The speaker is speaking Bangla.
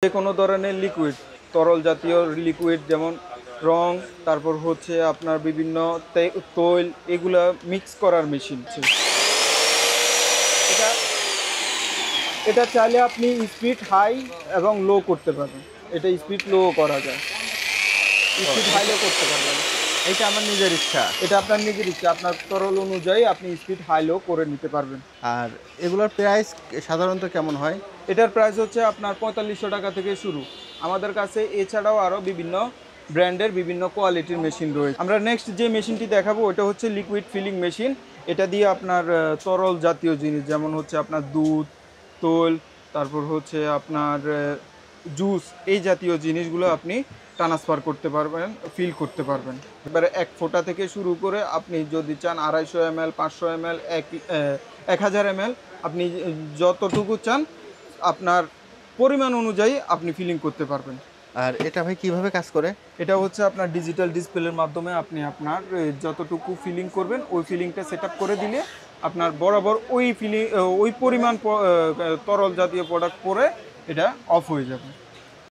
যে কোনো ধরনের লিকুইড, তরল জাতীয় লিকুইড যেমন রং, তারপর হচ্ছে আপনার বিভিন্ন তৈল, এগুলা মিক্স করার মেশিন। এটা এটা চাইলে আপনি স্পিড হাই এবং লো করতে পারবেন। এটা স্পিড লো করা যায়, স্পিড হাই লো করতে পারবেন। এটা আমার নিজের ইচ্ছা। এটা আপনার নিজের ইচ্ছা, আপনার তরল অনুযায়ী আপনি স্পিড হাই লো করে নিতে পারবেন। আর এগুলোর প্রাইস সাধারণত কেমন হয়? এটার প্রাইস হচ্ছে আপনার 4500 টাকা থেকে শুরু। আমাদের কাছে এছাড়াও আরও বিভিন্ন ব্র্যান্ডের বিভিন্ন কোয়ালিটির মেশিন রয়েছে। আমরা নেক্সট যে মেশিনটি দেখাবো ওটা হচ্ছে লিকুইড ফিলিং মেশিন। এটা দিয়ে আপনার তরল জাতীয় জিনিস যেমন হচ্ছে আপনার দুধ, তৈল, তারপর হচ্ছে আপনার জুস, এই জাতীয় জিনিসগুলো আপনি ট্রান্সফার করতে পারবেন, ফিল করতে পারবেন। এবারে 1 ফোঁটা থেকে শুরু করে আপনি যদি চান 250 ml, 500 ml, 1000 ml, আপনি যতটুকু চান আপনার পরিমাণ অনুযায়ী আপনি ফিলিং করতে পারবেন। আর এটা ভাই কিভাবে কাজ করে? এটা হচ্ছে আপনার ডিজিটাল ডিসপ্লের মাধ্যমে আপনি আপনার যতটুকু ফিলিং করবেন ওই ফিলিংটা সেট আপ করে দিলে আপনার বরাবর ওই পরিমাণ তরল জাতীয় প্রোডাক্ট পরে এটা অফ হয়ে যাবে।